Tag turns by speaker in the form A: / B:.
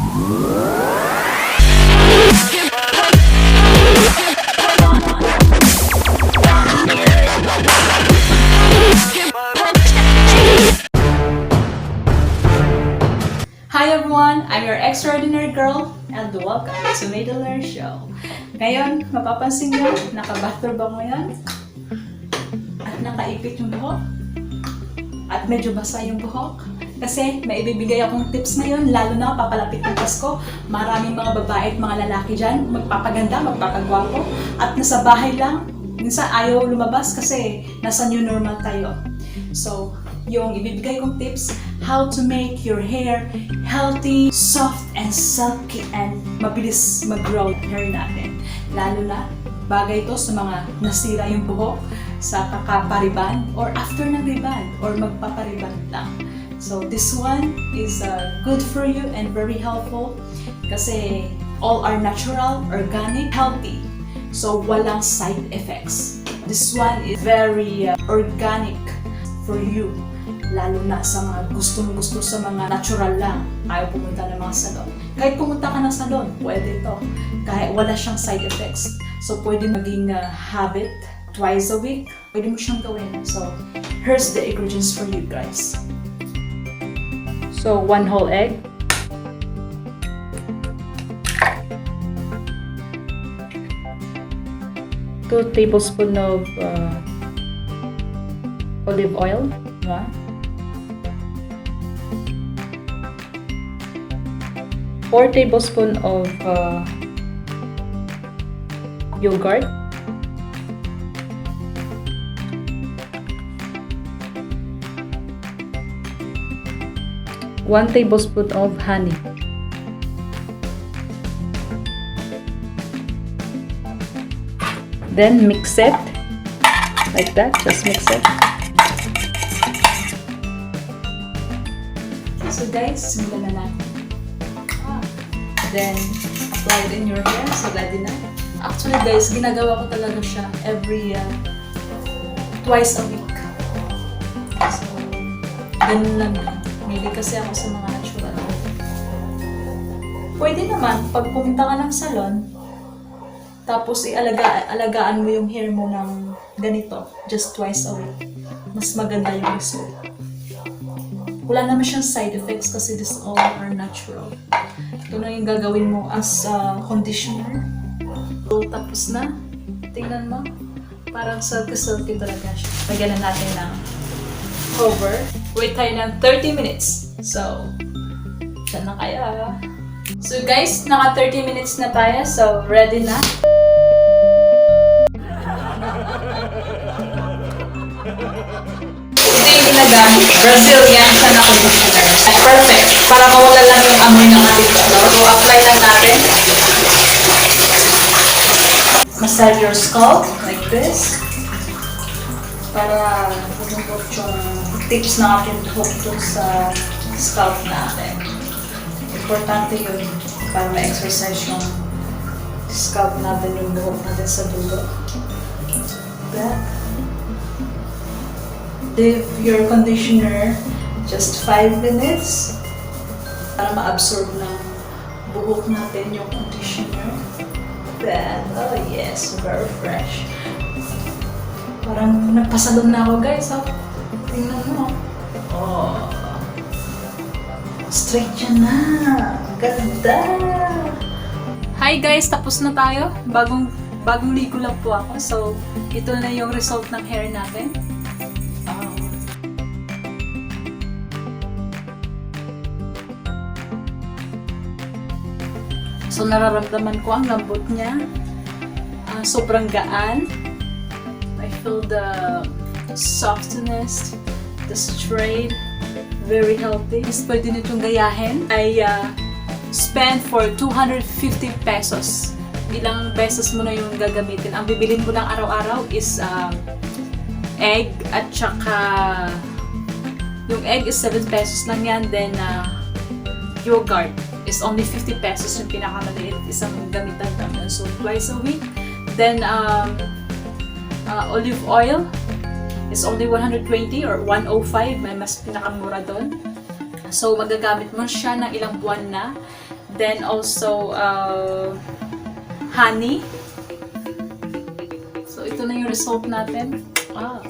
A: Hi everyone! I'm your extraordinary girl and welcome to Middler Show. Ngayon, mapapansin nyo, naka-bathrobe ako ngayon at nakaipit yung buhok at medyo basa yung buhok kasi may ibibigay akong tips ngayon, lalo na papalapit ng Pasko. Maraming mga babae at mga lalaki dyan magpapaganda, magpapagwapo at nasa bahay lang. Minsan ayaw lumabas kasi nasa new normal tayo. So, yung ibibigay kong tips, how to make your hair healthy, soft, and silky, and mabilis mag-grow hair natin. Lalo na, bagay ito sa mga nasira yung buhok sa kakapariban or after ng riban or magpapariban lang. So this one is good for you and very helpful kasi all are natural, organic, healthy. So walang side effects. This one is very organic for you. Lalo na sa mga gustong-gusto sa mga natural lang, ayaw pumunta ng mga salon. Kahit pumunta ka ng salon, pwede ito. Kahit wala siyang side effects. So, pwede maging habit twice a week. Pwede mo siyang gawin. So, here's the ingredients for you guys. So, 1 whole egg. Two tablespoons of olive oil. 4 tablespoons of yogurt, 1 tablespoon of honey, then mix it like that, just mix it. So guys, simulan na natin. Then, apply it in your hair. So, ready na. Actually guys, ginagawa ko talaga siya every twice a week. So, ganun lang yun. Maybe kasi ako sa mga natural. Pwede naman, pag pumunta ka ng salon, tapos alagaan mo yung hair mo ng ganito, just twice a week. Mas maganda yung result. Wala naman siyang side effects kasi this all are natural. Ito na yung gagawin mo as conditioner. So, tapos na. Tingnan mo. Parang silky-silky talaga siya. Lagyan na natin ng cover. Wait tayo ng 30 minutes. So, dyan na kaya. So guys, naka 30 minutes na tayo. So, ready na. Ito yung ginagamit. Brazilian siya na conditioner. Perfect. Para mawala lang yung amoy ng ating floor. So, apply lang natin. Massage your scalp like this. Para lumubot yung tips na ating hook sa scalp natin. Importante yun para ma-exercise yung scalp natin, yung buhok natin sa dulo. That. Leave your conditioner just 5 minutes para ma-absorb ng buhok natin yung conditioner. That, oh yes, very fresh. Parang nagpasalon na ako guys, ha? Tingnan mo. Oh. Straight yan na. Ganda. Hi guys, tapos na tayo. Bagong ligo lang po ako. So, ito na yung result ng hair natin. So, nararamdaman ko ang lambot niya. Sobrang gaan. I feel the softness, the straight, very healthy. Pwede nitong gayahin. I spend for 250 pesos. Ilang beses mo na yung gagamitin. Ang bibilin mo lang araw-araw is egg at saka yung egg is 7 pesos lang yan. Then yogurt is only 50 pesos yung pinakamaliit, isang gamitan namin. So twice a week. Then olive oil is only 120 or 105, may mas pinakamura doon. So magagamit mo siya ng ilang buwan na. Then also, honey. So, ito na yung result natin. Wow.